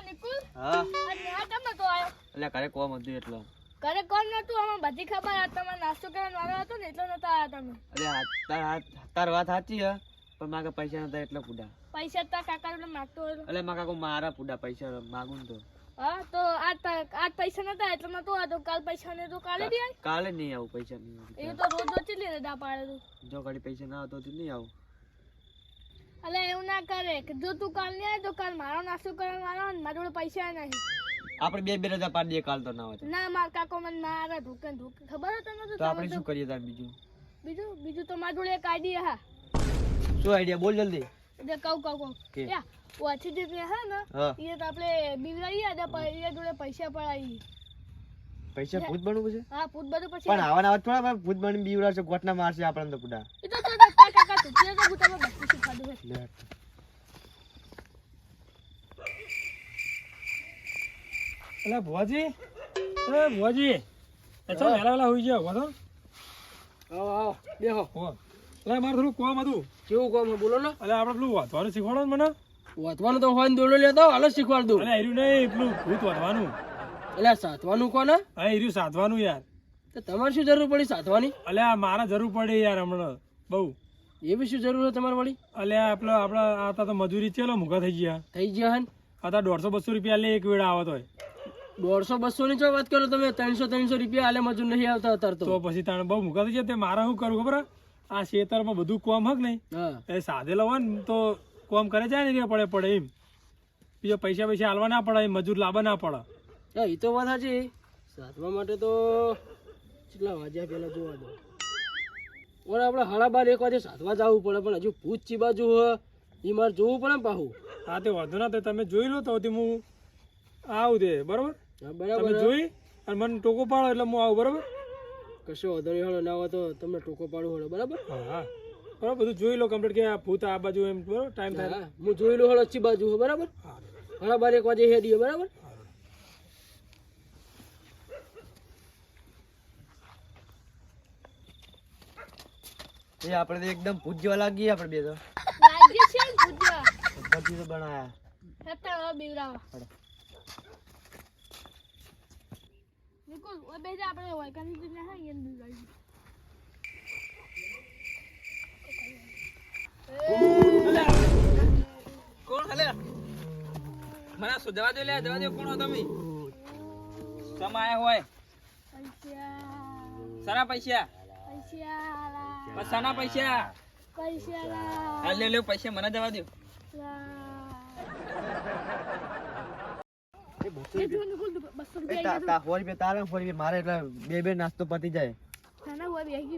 નિકુલ હા અને આ તમે તો આયો એટલે ઘરે કોમ હતું એટલે ઘરે કોણ નતું અમે બધી ખબર આ તમારે નાસ્તો કરવાનો વારો હતો ને એટલે નતા આયા તમે તાર વાત સાચી હે પણ મારે પૈસા નતા એટલે પૂડા પૈસા તા કાકા એટલે માગતો હતો એટલે મારા કાકો મારા પૂડા પૈસા માગું ને તો હા તો આજ પૈસા નતા એટલે નતો આતો કાલ પૈસા ને તો કાલે દે કાલે નહીં આવું પૈસા નહીં એ તો રોજ રોજ ચીલી રજા પાડે તું જો ઘડી પૈસા ના આવતો નહીં આવું અલે એવું ના કરે કે જો તું કાલ નહીં આવે તો કાલ મારો નાસ્તો કરવાનો વારો ને મારા જોડે પૈસા નહીં આપણે બે રજા પાડી દઈએ કાલ તો ના હોય ના માર કાકો મને મારા ધોકે ખબર હતો ને તો આપણે શું કરીએ તાર બીજું તો મારા જોડે એક આઈડિયા હા શું આઈડિયા બોલ જલ્દી દે કહું યા ઓછી જે પે હે ને એ તો આપણે બીવરાઈએ ને એ જોડે પૈસા પડાવી પૈસા ભૂત બનવું પછી હા ભૂત બધું પછી પણ આવા થોડા ભૂત બની બીવરાશે ગોટના મારશે આપણને તો પૂડા એ તો કાકા તું જે તો તમે બધું શીખવાડું છે અલા ભુવાજી એ ભુવાજી અચ્છા વેલા હોઈ ગયા વાતો આવો બેહો હો અલા મારે થોડું કોમ હતું કેવું કોમ છે બોલો ને અલા આપણે પેલું વાતવાનું શીખવાડો ને મને વાતવાનું તો હોય દોડો લેતો હાલ શીખવાડ દઉં અલા એર્યું નહીં પેલું ભૂત વાતવાનું એટલે સાધવાનું કોને હા એર્યું સાધવાનું યાર તો તમારે શું જરૂર પડી સાધવાની અલ્યા મારે જરૂર પડે યાર હમણાં બહુ એવી શું જરૂર છે તમારે વળી અલ્યા આપણા આતા તો મજૂરી ચેલો મૂકા થઈ ગયા હે આતા 150-200 રૂપિયા લે એક વેળા આવતો હોય 150-200 ની જો વાત કરો તમે 300-300 રૂપિયા હાલે મજૂર નહીં આવતા અત્યારે તો પછી તાણે બહુ મૂકા થઈ જાય તે મારે શું કરવું ખબર આ ખેતરમાં બધું કોમ હક નહીં એ સાધેલો હોય ને તો કોમ કરે જાય ને પડે એમ બીજો પૈસા હાલવા ના પડે મજૂર લાવવા ના પડે એ તો વાત સાચી સાધવા માટે તો કેટલા વાગ્યા પેલા જોવા દો ઓર આપણે 1:30 વાગે સાધવા જવું પડે પણ હજુ ભૂત ચી બાજુ હોય એ મારે જોવું પડે ને પાછું હા તે વાંધો ના તમે જોઈ લો તો હું આવું તે બરોબર બરાબર જોઈ અને મને ટોકો પાડો એટલે હું આવું બરોબર કશો વાંધો નહીં હળો ના હોય તો તમને ટોકો પાડું હળો બરાબર હા બરાબર બધું જોઈ લો કમ્પ્લીટ કે આ ભૂત આ બાજુ એમ બરોબર ટાઈમ થાય હું જોઈ લો હળો ચી બાજુ હોય બરાબર 1:30 વાગે હેડીએ બરાબર એ આપણે તો એકદમ ભૂત જેવા લાગીએ આપણે બે તો લાગ્યું છે ભૂત જેવા ભૂત તો બનાયા હેતા બીવરાવા નિકુલ ઓ બેજા આપણે વાયકાની દિને હા યન બીવરાવી કોણ હલે મને સુધવા દે લે જવા દે કોણ હો તમે સમાયા હોય પૈસા સારા પૈસા પૈસા પૈસા લે પૈસા મને જવા દો મારે એટલે બે નાસ્તો પતી જાય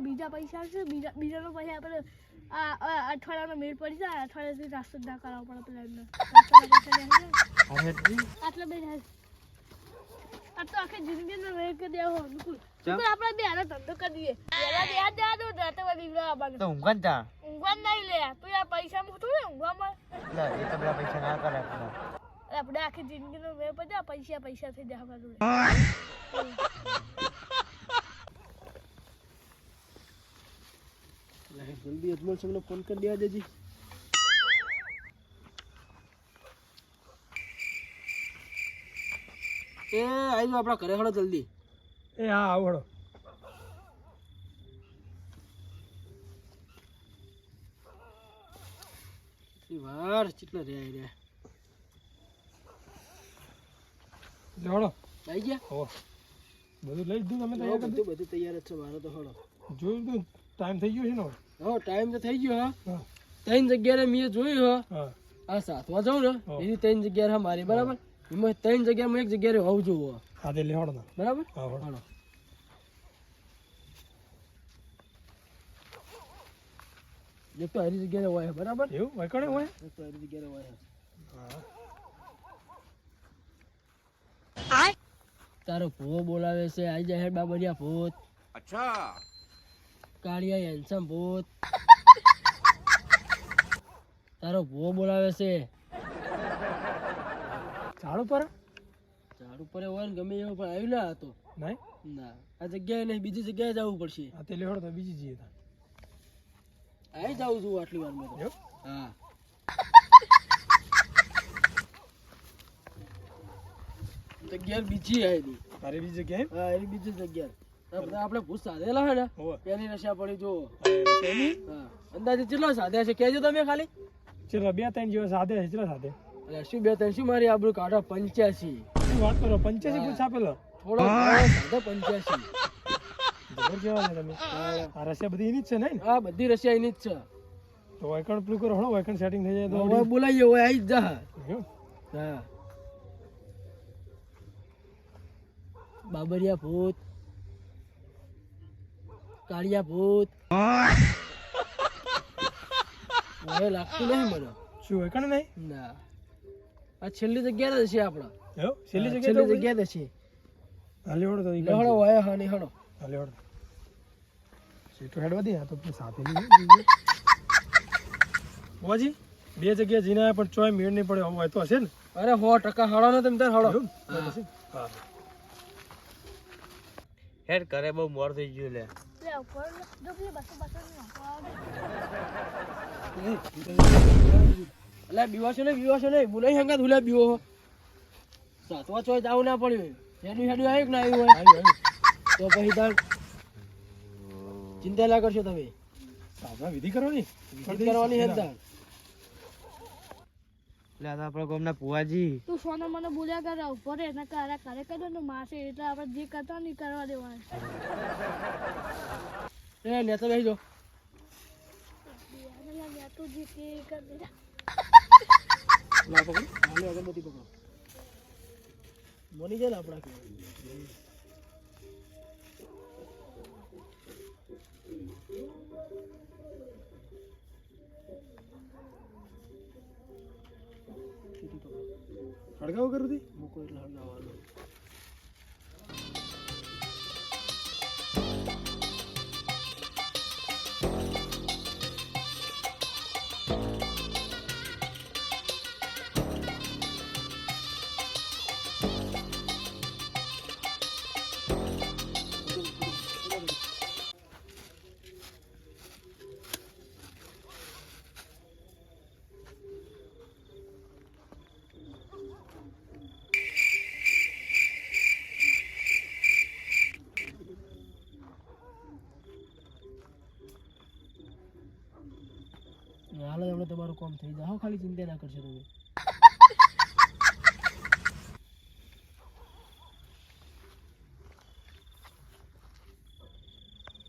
બીજા પૈસા છે બીજાનો પૈસા આપણે આ અઠવાડિયાનો મેળ પડી જાય અઠવાડિયાથી નાસ્તો ના કરાવવો પડે આટલા બે આ તો આખી જિંદગીનો વેર કરી દેવો નિકુલ આપણે બે આનો ધંધો કરી દઈએ પેલા યાદ દે રાતે બીવરા આવવાનું તો ઊંઘન જા ઊંઘવા નહીં લે તું આ પૈસા માં થોડું ઊંઘવામાં લે એ તો બધા પૈસા ના કરે આપણે આખી જિંદગીનો વેર પડી જાય પૈસા થઈ જાય અમારું જલ્દી અજમલ સમને ફોન કરી દેવા દેજી એ આવી જાવ આપણા ઘરે હળો જલ્દી એ હા આવડો વાર કેટલો રે જવડો આવી ગયા હો બધું લઈ દીધું તમે તૈયાર કરી બધું તૈયાર જ છે મારો તો હળો જોયું તું ટાઈમ થઈ ગયો છે ને હો ટાઈમ તો થઈ ગયો હા 3 જગ્યાએ મેં જોયું હા આ સાતમાં જાઉં ને એની 3 જગ્યા છે મારી બરાબર એમાં 3 જગ્યા એક જગ્યાએ હોવું જોવું હા તે લેવાડો ના બરાબર હા હળો એક તો હરી જગ્યાએ હોય બરાબર એવું વૈકણે હોય એક તો હરી જગ્યાએ હોય હા તારો ભૂવો બોલાવે છે આઈ જાય બાબરિયા ભૂત અચ્છા કાળિયા હેન્સમ ભૂત તારો ભૂવો બોલાવે છે ઝાડ ઉપર હોય ને ગમે એવો પણ આવ્યું ના હતો નહીં ના આ જગ્યાએ નહીં બીજી જગ્યાએ જવું પડશે હા તે લેવાડો તો બીજી જઈએ આવી જાઉં છું આટલી વારમાં તો. એવું હા ઘેર બીજી આવી તારી બીજી જગ્યાએ હા એની બીજી જગ્યા બધા આપણે ભૂત સાધેલા હે ને એની નશા પડી જો હા અંદાજે કેટલા સાધ્યા છે કહેજો તમે ખાલી ચલો 2-3 જેવા સાધે છે ચલો સાધે એટલે શું 2-3 શું મારી આબરૂ કાઢો 85 શું વાત કરો 85 ભૂત છાપેલો થોડો સાધો 85 જબર કેવા ને તમે આ રસ્યા બધી એની જ છે ને હા બધી રશિયા એની જ છે તો વાયકણ પેલું કરો હળો વાયકણ સેટિંગ થઈ જાય તો હવે બોલાઈએ હવે આવી જ જા એવું? હા બાબરિયા ભૂત કાળિયા ભૂત હવે લાગતું નહીં મને શું વાયકણ નહીં ના આ છેલ્લી જગ્યા જ છે આપણા એવું છેલ્લી છેલ્લી જગ્યા જ છે હાલી વળો તો ઈ હળો વાયા હા નહીં હળો હાલી વળો સીટો હેડવા દે આ તો સાથે નહીં બોજી બે જગ્યાએ જઈને આયા પણ ચોય મેળ નહીં પડે આવું હોય તો હશે ને અરે 100% હળો ને તમે તાર હળો એવું? હા હેડ કરે બહુ મોર થઈ ગયું લે લે ઉપર જો કે બસ એટલે બીવાશો નહીં બોલાઈ હંગા ધુલા બીવો સાતવા ચોય જાવ ના પડ્યું હેડું આવ્યું કે ના આવ્યું હોય તો પછી તાર ચિંતા ના કરશો તમે સાધના વિધિ કરવાની કરવાની હે તાર લે આ તો આપણા ગામના પુવાજી તું સોના મને બોલ્યા કરે ઉપર એના કારા કરે કરે ને માસે એટલે આપણે જે કરતા નહીં કરવા દેવાનું એ નેતો બેસી જો મેં તો જે કે કરી દીધા લા પકડ હાલે અગરબત્તી પકડો મોની જાય ને આપણા કે હળગાવ કરું તી મૂકો એટલે હળગાવવાનું હાલ જ હમણાં તમારું કામ થઈ જાય ખાલી ચિંતા ના કરશો તમે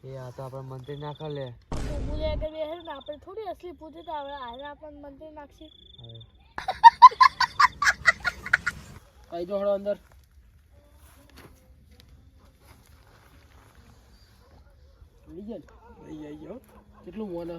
એ આ તો આપણા મંત્રી નાખા લે બોલ્યા કરે હે ને આપણે થોડી અસલી પૂછે તો આપણે હારે આપણને મંદિર નાખશી આવી જો હળો અંદર લઈ જાય લઈ આવી ગયો કેટલું મોન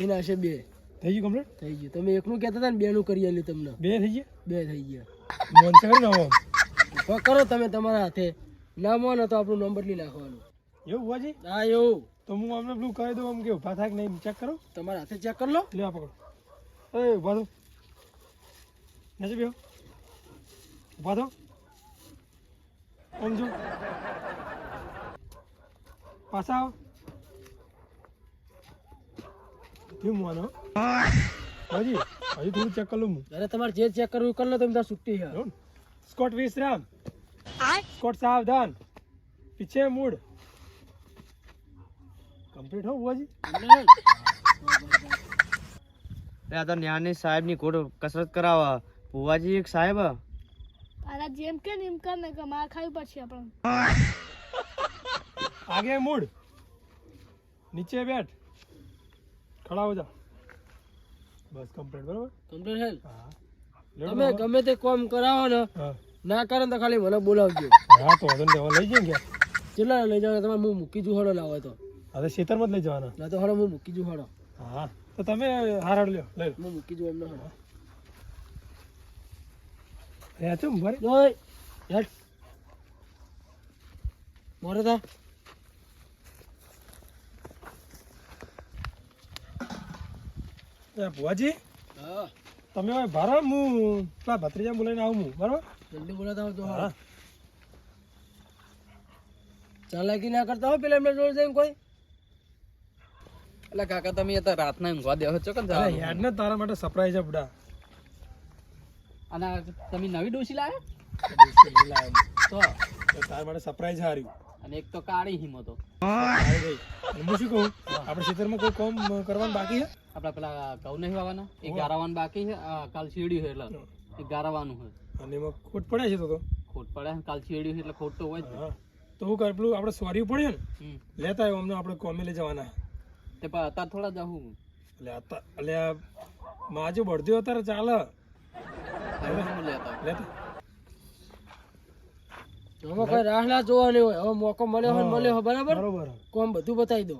નાશે બે થઈ ગયું કમ્પ્લીટ થઈ ગયું તમે એકનું કહેતા હતા ને બે નું કરી આલ્યું તમને બે થઈ ગયા બે થઈ ગયા મોન છે ને આવો તો કરો તમે તમારા હાથે ના મોનો તો આપણું નંબર લઈ નાખવાનું એવું હોવાજી હા એવું તો હું અમને પેલું કહી દઉં આમ કે ઉભા થાય કે નહીં ચેક કરો તમારા હાથે ચેક કરી લો લે આ પકડો એ ઉભા થો નથી બેહો ઉભા થો આમ જો પાછા આવો કેમ માનો હાજી હજી થોડું ચેક કરી લઉં હું અરે તમારે જે ચેક કરવું એ કરી લો તમે તાર છુટ્ટી છે સ્કોટ વિશ્રામ સ્કોટ સાવધાન પીછે મૂડ કમ્પ્લીટ હો બુઆજી આ તો ન્યાની સાહેબ ની કોડ કસરત કરાવવા પુવાજી એક સાહેબ આના જેમ કે એમ કર ને કે માર ખાવી પડશે આપણને આગે મૂડ નીચે બેઠ ખડા હો જા બસ કમ્પ્લીટ બરાબર કમ્પ્લીટ છે હા તમે ગમે તે કામ કરાવો ને હા ના કરે ને તો ખાલી મને બોલાવજો હા તો વાંધો નહીં લઈ જઈએ ગયા કેટલા લઈ જાવ તમે હું મૂકી જુ હળો લાવો તો હવે ખેતરમાં જ લઈ જવાના ના તો હળો હું મૂકી જુ હળો હા તો તમે હારાડ લ્યો લઈ લો હું મૂકી જુ એમને હળો રહ્યા છો મારે ઓય હેટ મોરે તા ભુવાજી હા તમે હવે ભરો હું પેલા ભત્રીજા બોલાવીને આવું હું બરાબર જલ્દી બોલાતા આવજો હા ચાલાકી ના કરતા હો પેલા એમને જોડે જઈને કોઈ એટલે કાકા તમે અત્યારે રાતના ઊંઘવા દેવો છો કે અરે યાર ને તારા માટે સરપ્રાઈઝ છે બુડા અને તમે નવી ડોસી લાવે તો તારા માટે સરપ્રાઈઝ હાર્યું અને એક તો કાળી હિમો તો હું શું કહું આપણે ખેતરમાં કોઈ કામ કરવાનું બાકી છે આપડા પેલા ઘઉં નહીં વાવાના એક ગારાવાનું બાકી છે કાલ શેડ્યું છે એટલે એક ગારાવાનું છે અને એમાં ખોટ પડે છે તો ખોટ પડે છે, કાલ શેડ્યું છે એટલે ખોટ તો હોય જ ને. હા તો હું કર પેલું આપણે સોરી પડ્યો ને હમ. લેતા આવ્યો અમને આપણે કોમે લઈ જવાના તે પણ અત્યારે થોડા જાઉં એટલે માજો બળદ્યો અત્યારે ચાલે લેતા લેતા હવે કોઈ રાહ ના જોવાની હોય હવે મોકો મળ્યો હોય ને મળ્યો હોય બરાબર બરોબર કોમ બધું બતાવી દો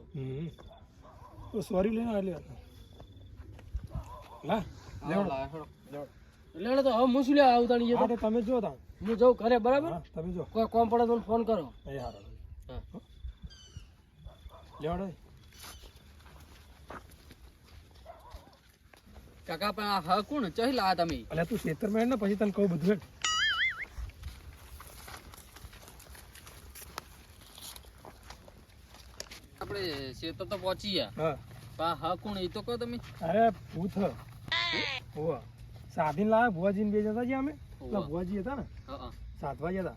તો સોરી લઈને આવી લા એટલે તો હવે હું શું લેવા આવતાની છે તો? હા, તો તમે જો તા હું જઉં ઘરે બરાબર હા તમે જો કોઈ કોમ પડે તો ફોન કરો એ હારો લેવાડો કાકા પણ આ હા કોણ ચહી લાયા તમે એટલે તું ખેતરમાં હેડ ને પછી તને કહું બધું હેડ આપણે શેતર તો પહોંચી ગયા હા પણ આ હા કોણ એ તો કહો તમે અરે ભૂત હોવા સાધીને લાવ્યા ભુવાજીને બે જતા છીએ અમે પેલા હોવા. ભુવાજી હતા ને હા સાધવા જતા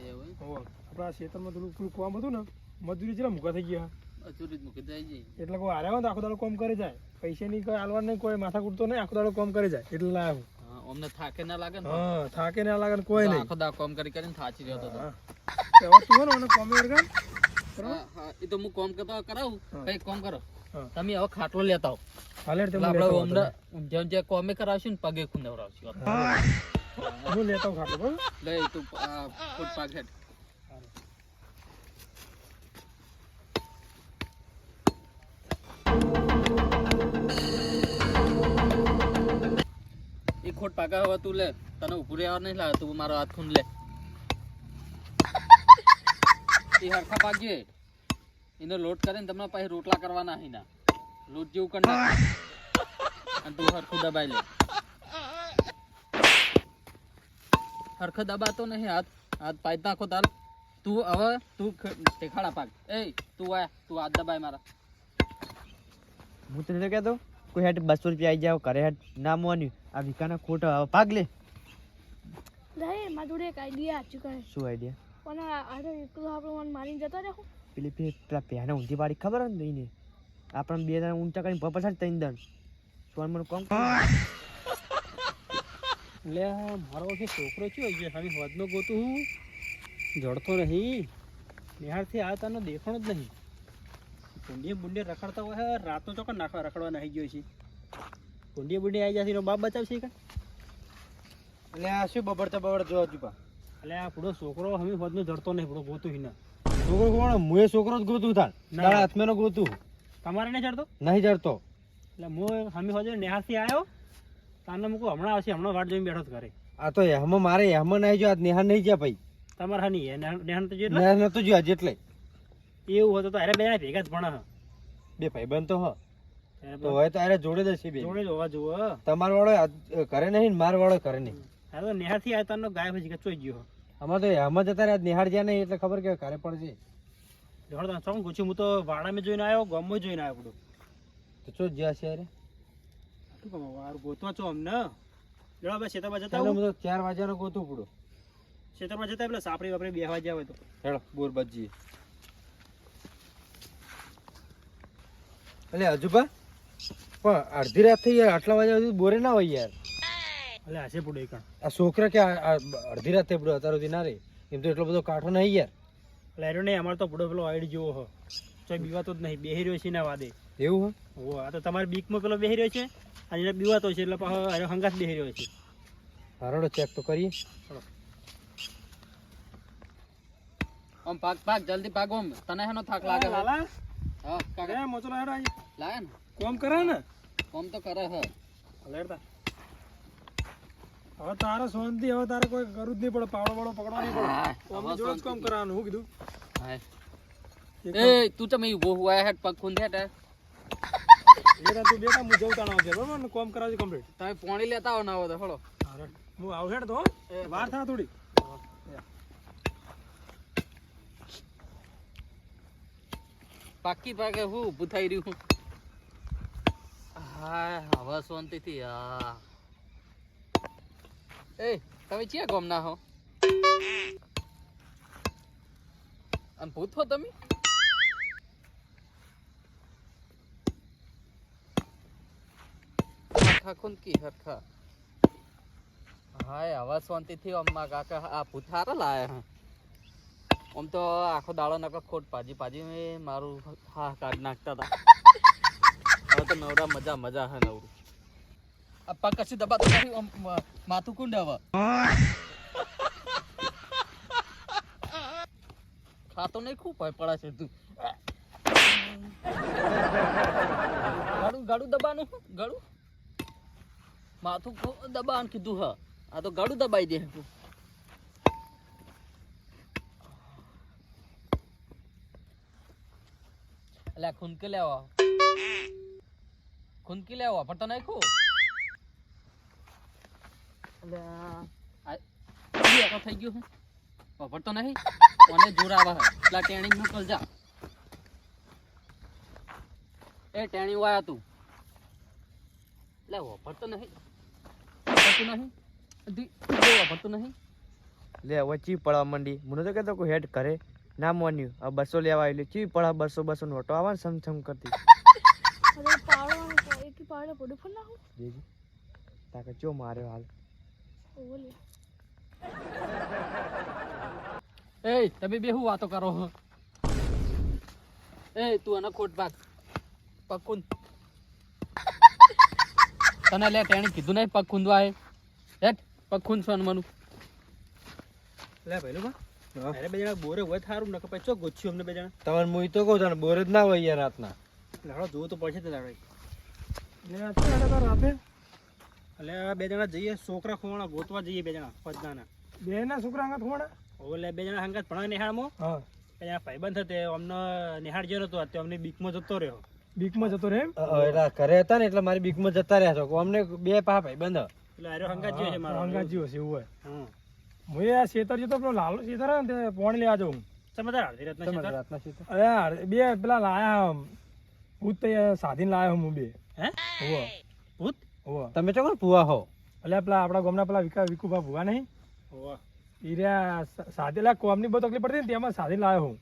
એવું હોવા આપણા ખેતરમાં થોડું કામ હતું ને મજૂરી ચેલા મૂકા થઈ ગયા અચૂરી જ મૂકી જાય જઈએ એટલે કોઈ હારે હોય તો આખો દાડો કામ કરી જાય પૈસા ની કોઈ હાલવા નહીં કોઈ માથા કૂટતો નહીં આખો દાડો કામ કરી જાય એટલે લાવ્યો હા અમને થાકે ના લાગે ને હા થાકે ના લાગે ને કોઈ નહીં આખો દા કામ કરી કરીને થાચી રહ્યો હતો હા હવે તું હે ને મને કોમે વળગાડ હા, હા, એ તો હું કોમ કરતો કરાવું હા. કઈ કોમ કરો હા તમે હવે ખાટલો લેતા આવો હાલે તે એટલે આપણે હમણાં જે કોમે કરાવશું ને પગે ખુંદવરાવશું હું લેતો ખાટલો બરાબર લે તું ફૂટ પાક હેઠ એ ખોટ પાકા હવે તું લે તને ઉભું રહેવા નહીં લાગે તું મારો હાથ ખૂંદ લે એ હરખા પાકજે એને લોટ કરીને તમને પછી રોટલા કરવાના હી ના લોટ જેવું કરી નાખ અને તું હરખું દબાઈ લે હરખો દબાતો નહીં હાથ હાથ પાઈ નાખો તાર તું હવે તું ટેખાડા પાક એ તું હાથ દબાય મારા હું તને કહેતો કોઈ હેઠ 200 રૂપિયા આવી જાવ ઘરે હેઠ ના મોન્યું આ વિકાના ખોટ ભાગ લે નહીં મારા જોડે એક આઈડિયા આચું કરે શું આઈડિયા પણ આ તો એકલો આપણે મને મારીને જતો રહો પેલા પહેને ઊંધી પાડી ખબર હોય ને એને આપણે બે જણા ઊંચા કરીને પપ્પા 3 દણ સોન મને કોમ એટલે મારો કે છોકરો થયો છે હવે વધનો ગોતું હું જડતો નહીં નિહાળથી આ તને દેખાણો જ નહીં ભૂંડીએ બુંડીએ રખડતા હોય રાતનો ચોક્કસ નાખવા રખડવા નાખી ગયો છે ભૂંડીએ બુંડી આવી જશે એનો બાપ બચાવશે કા એટલે આ શું બબડતા બબડ જો હજુ પા એટલે આ પૂરો છોકરો હવે વધનો જડતો નહીં પૂરો ગોતું હિના છોકરો કોણ મુએ છોકરો જ ગોતું તાર તારા હાથમાં ગોતું તમારે નહીં ચડતો નહીં જડતો એટલે હું હમી હોજે નેહાથી આવ્યો તાને મૂકું હમણાં આવશે હમણાં વાટ જોઈને બેઠો જ ઘરે આ તો એમાં મારે એમાં નહીં જો આ નેહા નહીં જ્યાં ભાઈ તમારે હા નહીં નેહાન તો જેટલા નેહા નતું જ્યાં જેટલે એવું હતું તો અરે બે ભેગા જ ભણા બે ભાઈબંધ તો હ તો હોય તો અરે જોડે જ હશે બે જોડે જોવા જુઓ તમાર વાળો કરે નહીં ને માર વાળો કરે નહીં હા તો નેહાથી આવ્યો તારનો ગાય પછી કચોઈ ગયો અમાર તો એમાં જતા રહ્યા નિહાળ જ્યાં નહીં એટલે ખબર કે ઘરે પડશે જોડે તને શું પૂછ્યું હું તો વાડામાં જોઈને આવ્યો ગામમાં જોઈને આવ્યો બધું તો ચો જ્યાં છે અરે શું કહું વાર ગોતવા છો અમને જોડે આપણે ખેતરમાં જતા ચાલો આવું હું તો 4 વાગ્યાનો ગોતું પડો ખેતરમાં જતા પેલા સાપડી વાપરી 2 વાગ્યા હોય તો હેડો બોર બજી એટલે હજુ પણ અડધી રાત થઈ યાર આટલા વાગ્યા સુધી બોરે ના હોય યાર એટલે હશે પૂડો એકણ આ છોકરા કે અડધી રાત થઈ પડ્યો અત્યાર સુધી ના રે એમ તો એટલો બધો કાઠો નહીં યાર એટલે એનો નહીં અમારે તો પૂડો પેલો આઈડ જેવો હ ચોય બીવાતો જ નહીં બેહી રહ્યો છે ના વાદે એવું ઓ આ તો તમારી બીકમાં પેલો બેહી રહ્યો છે અને એને બીવાતો છે એટલે પાછો હારે હંગાત બેહી રહ્યો છે હારોડો ચેક તો કરીએ આમ પાક જલ્દી પાક ઓમ તને હેનો થાક લાગે લાલા હા કાકા મોચો લાડો આજ લાગે ને કોમ કરે ને કોમ તો કરે હે લેડતા હવે તારે શાંતિ હવે તારે કોઈ કરવું જ નહીં પડે પાવડો વાળો પકડવા નહીં પડે કોમ જોડે જ કામ કરવાનું હું કીધું હાય એ તું તમે ઊભો હુઆ હેડ પગ ખૂંદે હેડ બેટા તું બેટા હું જઉં તાણ આવજે બરોબર ને કોમ કરાવજે કમ્પ્લીટ તમે પાણી લેતા આવો ના આવો તો હળો હું આવું હેડ તો વાર થા થોડી પાકી પાકે હું ઊભું થઈ રહ્યું હા હવે શાંતિથી હા એ તમે ક્યાં ગામ ના હો અને ભૂત હો તમે હરખા ખુંદકી હરખા હાય હવે શાંતિથી અમ્મા કાકા આ ભૂત હારા લાયા હા આમ તો આખો દાડો નકર ખોટ પાજી મારું હા કાઢ નાખતા હતા હવે તો નવરા મજા મજા હે નવરું આ પગ કશું દબાતું નથી આમ માથું કુંડ હવે ખાતો નહીં ખૂબ પડા છે તું ગાડું દબાનું ગાડું માથું દબાણ કીધું હા આ તો ગાડું દબાઈ દે તું એટલે ખૂનકી લેવા પણ તો નાખું એટલે થઈ ગયું વાપર તો નહીં મને જોર આવે એટલા ટેણી મોકલ જા એ ટેણી વાયા તું એટલે વાપરતો નહીં વાપરતું નહીં લે હવે ચી પડવા માંડી મને તો કહેતો કોઈ હેડ કરે ના મોન્યું આ 200 લેવા આવી ચી પડા 200 નોટો આવે ને સમથમ કરતી અરે પાડો એક પાડે પડે ફોન ના હો દેજી તાકે ચો માર્યો હાલ ઓલે એ તમે બે હું વાતો કરો હો એ તું આનો ખોટ ભાગ પગ તને લે ટેણી કીધું નહીં પગ ખૂંદવા હે હેટ પગ ખૂંદશો મનું લે ભાઈ લો અરે બે જણા બોરે હોય થારું નકર પછી ચો ગોચ્યું અમને બે જણા તમારે મુઈ તો કહું તને બોર જ ના હોય યાર રાતના લાડો જોવું તો પડશે તે લાડો રાતે એટલે બે જણા જઈએ છોકરા ખોવાણા ગોતવા જઈએ બે જણા પદનાના બે ના છોકરા અંગત હોણા ઓલે બે જણા હંગાત ભણા નિહાળમાં હા બે જણા ભાઈબંધ થતે અમને નિહાળ જેલો હતો તે અમને બીકમાં જતો રહ્યો બીકમાં જતો રે એમ એલા ઘરે હતા ને એટલે મારી બીકમાં જતા રહ્યા છો અમને બે પા ભાઈ બંધ એટલે આર્યો હંગાત જેવો છે મારો અંગત જીવો છે એવું હોય હા હું આ શેતર જતો પેલો લાલો શેતર ને તે પોણી લેવા જાઉં તમે તાર અડધી રાતના છે રાતના શીત અરે બે પેલા લાયા ભૂત સાધીને લાયો હું બે હે હોવો ભૂત હોવો તમે તો કોણ ભૂવા હો એટલે પેલા આપણા ગામના પેલા વિકુભા ભૂવા નહીં હોવા ઈર્યા સાધી લા કોમની બહુ તકલીફ પડતી ને તેમાં સાધી લાયો હું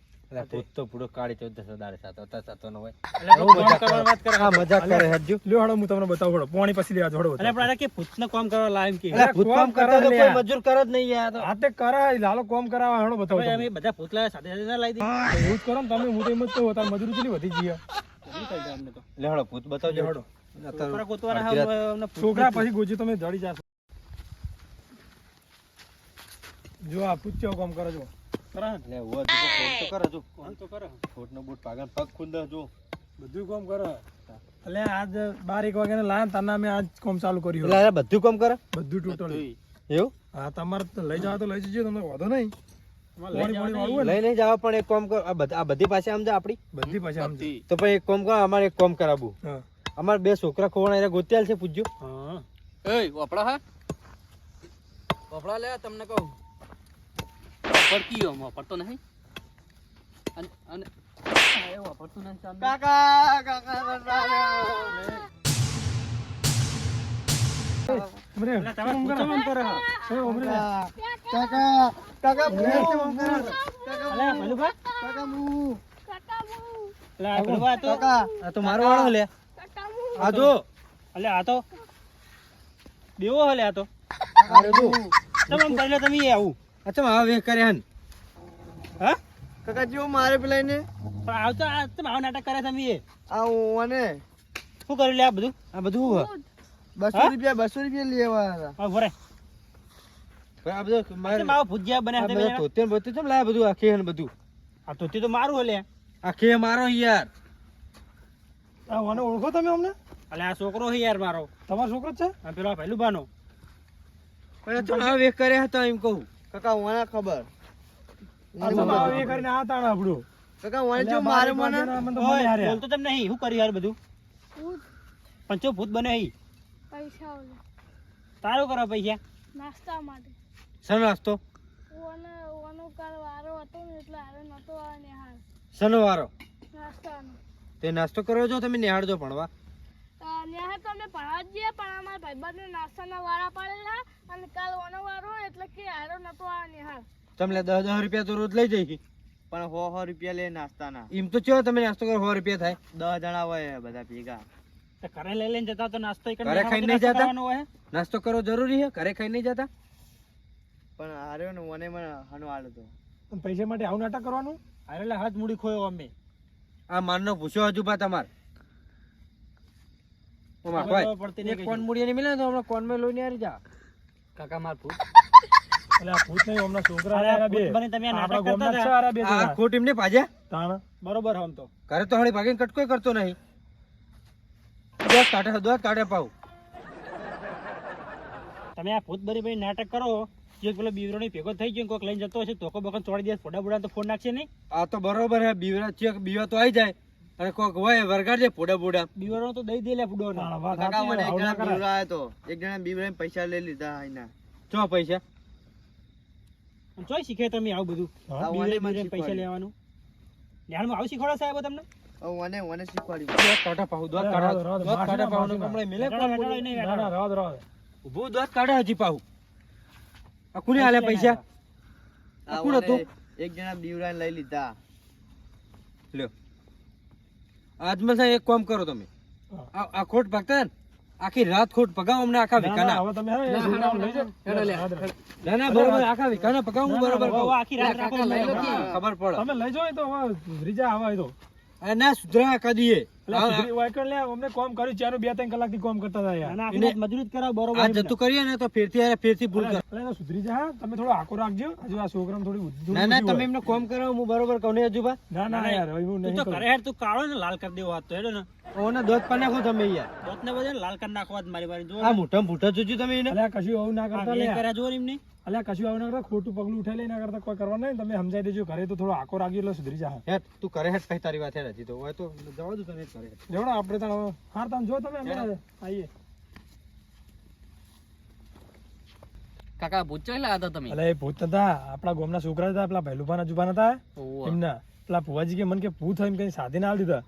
ભૂત તો પૂરો કાળી 14 દાડે સાતો નો હોય એટલે મજાક કરવાની વાત કરે હા મજાક કરે હજુ લ્યો હડો હું તમને બતાવું હડો પોણી પછી લેવા હડો એટલે આપણે કે ભૂતને કામ કરવા લાવ્યું કે અરે ભૂત કામ કરતા તો કોઈ મજૂર કરે જ નહીં યાર હાથે કરા લાલો કોમ કરાવવા હડો બતાવો ભાઈ તમે. અમે બધા ભૂત લાવ્યા સાથે સાથે ના લાવી એવું જ કરો ને તમે હું તો એમ જ કહું તાર મજૂરી કેટલી વધી ગઈ દીધી અમને તો લેહડો ભૂત બતાવજો હડો છોકરા ગોતવાના હા અમને છોકરા પછી ગોજી તમે જડી જાશો જો આ પૂછ્યો કોમ કરો છો કરા લે વો જો ફોન તો કરે જો કોણ તો કરે ફોટનો બૂટ પાગન પગ ખુંદ જો બધું કોમ કરો એટલે આજ 12 વાગે લાયા તાના મેં આજ કોમ ચાલુ કર્યું એટલે બધું કામ કરે બધું ટોટલ એવું હા તમારે તો લઈ જાવ તો લઈ જજો તમને વાંધો નહીં પાણી પાણી વાળું હોય ને લઈ નહીં જાવ પણ એક કામ કર આ બધી પાસે આમ જા આપડી બધી પાછી આમ છે. તો પછી એક કામ કર અમારે એક કામ કરાવવું હા અમારે બે છોકરા ખોવાણા એને ગોત્યાલ છે પૂછજો હા એ વાપડા હા વાપડા લે તમને કહું વાપરતી હો વાપરતો નહીં અને એ વાપરતું નહીં ચાંદ ઉમરે, એટલે તમે ભૂત કામ કરે હા એ ઉમરે. કાકા અલે ભલુભા કાકા મુ અલે આ ભલુભા તો આ તો મારો વાળો લે કાકા મુ આ જો અલે આ તો દેવો હલે આ તો આ જો તમે આમ કરી લે તમે આવું અચ્છા આ વે કરે હન હા કાકા જીઓ મારે પેલા ને પણ આવતો આ તમે આવા નાટક કરે તમે એ આ ઓને શું કરી લે આ બધું આ બધું હા? 200 રૂપિયા લેવા હતા હા ભરે આ બધું મારે મારો ભુજિયા બને આ હતા બધા તોતેન બોતે ચમ લાયા બધું આખે હન બધું આ તો તે તો મારું હલે આખે મારો યાર આ ઓને ઓળખો તમે અમને અલે આ છોકરો છે યાર મારો તમારો છોકરો જ છે આ પેલો ભલુભાનો પણ ચમ આ વે કરે હતા એમ કહું કાકા ઓના ખબર કાકા વાંચો મારે મને ઓય, બોલતો તેમ નહીં શું કર્યું યાર બધું ભૂત પંચો ભૂત બને હી પૈસા ઓલે તારું કરો પૈસા નાસ્તા માટે શનો નાસ્તો ઓનો કાલ વારો હતો ને એટલે હારે નતો આવે ને હાર શનો વારો નાસ્તાનો તે નાસ્તો કરો છો તમે નિહાળજો ભણવા નેહા તો અમે ભણવા જ જઈએ પણ અમારા ભાઈબંધને નાસ્તાના વાળા પાડેલા અને કાલ ઓનો વારો એટલે કે હારો નતો આવે ને હાર તમે 10 રૂપિયા તો રોજ લઈ જઈ પણ 100 રૂપિયા લે નાસ્તાના એમ તો ચો તમે નાસ્તો કરો 100 રૂપિયા થાય 10 જણા હોય બધા ભેગા તો ઘરે લઈ લઈને જતા તો નાસ્તો ઘરે ખાઈને નહીં જતા? હોય નાસ્તો કરવો જરૂરી છે ઘરે ખાઈ નહીં જતા પણ હાર્યો ને મને હનો આલો તો પૈસા માટે આવું નાટક કરવાનું હારેલા હાથ મૂડી ખોયો અમે આ માનનો પૂછ્યો હજુ બા તમાર ઓમાં કોઈ એક કોણ મુડીએ નહીં મિલે તો હમણાં કોનમાં લઈને આવી જા કાકા માર ભૂત આ ખોટ એમને પાજ્યા બરોબર હમ તો ઘરે તો હળી ભાગીને કટકોય કરતો નહીં દોત કાઢે પાઉં તમે આ ભૂત બની બની નાટક કરો જે પેલો બીવરોની ભેગો થઈ ગયો કોક લઈને જતો હશે તોકો બકન તોડી દે ફોડા બોડા તો ફોન નાખશે નહીં આ તો બરોબર હે બીવરા ચેક બીવા તો આવી જાય અને કોક હોય વરગાડજે પોડા બોડા બીવરો તો દઈ દે લે ફૂડો કાકા મને એક જણા બીવરા આયો તો એક જણા બીવરા પૈસા લઈ લીધા આઈના ચો પૈસા ચોય શીખે તમે આવું બધું બીવરે બીવરે પૈસા લેવાનું ન્યાણમાં આવું શીખવાડો સાહેબ તમને મને શીખવાડી દોત કાઢે પાઉં દોત કાઢે પાઉં ને કમળે મિલે ઊભું દોત કાઢે હજી પાઉં આ કોને આલે પૈસા આ કોણ હતું એક જણા બીવરા લઈ લીધા લ્યો આજમાં સાહેબ એક કામ કરો તમે આ ખોટ ભાગતા ને આખી રાત ખોટ પગાવ અમને આખા વિકાના ના ના બરોબર આખા વિકાના પગાવ હું બરોબર કહું. આખી રાત રાખો ખબર પડે તમે લઈ જાઓ તો રીજા આવા તો અરે ના સુધરા કદીએ અમને કોમ કર્યું ચારો 2-3 કલાકથી કોમ કરતા હતા યાર મજૂરી કરાવ બરોબર આ જતું કરીએ ને તો ફેરથી ભૂલ કરે એટલે એને સુધરી જા તમે થોડો આકો રાખજો હજુ આ છોકરાને થોડી બુદ્ધિ ના ના તમે એમને કોમ કરાવો હું બરોબર કહું ને હજુ બા ના ના યાર એવું તું નહીં તો કરું. કરે હેડ તું કાળો ને લાલ કરી દેવો હાથ તો હેડો ને ઓને દોત પાને નાખો તમે યાર દોતને બધે લાલ કરી નાખવા જ મારી વારી જો આ મોટા મોટા જોજો તમે એને અલ્યા કશું આવું ના કરતા લે કર્યા જો એમને અલ્યા કશું આવું ના કરતા ખોટું પગલું ઉઠાઈ લઈ ના કરતા કોઈ કરવા નહીં તમે સમજાઈ દેજો ઘરે તો થોડો આકો રાખજો એટલે સુધરી જા હેડ તું કરે હેડ કઈ તારી વાત હેડ હજી તો હોય તો જવા દો તને કરે લેવડો આપણે તો હાર તમે જો તમે અમે આવીએ કાકા ભૂત ચોઈ લાયા હતા તમે અલ્યા એ ભૂત હતા આપણા ગામના છોકરા હતા પેલા ભૈલુભાના જુબાન હતા ઓવા. એમના પેલા ભુવાજી કે મને કે ભૂત હોય એમ કઈ સાધી ના દીધા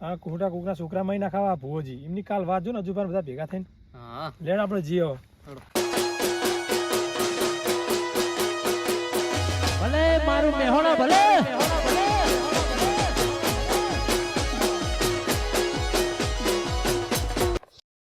આ ખોટા કોકના છોકરા માં ના ખાવા ભુવાજી એમની કાલ વાત જો ને જુબાન બધા ભેગા થઈને હા લેડ આપણે જીઓ ભલે મારું મેહોણા ભલે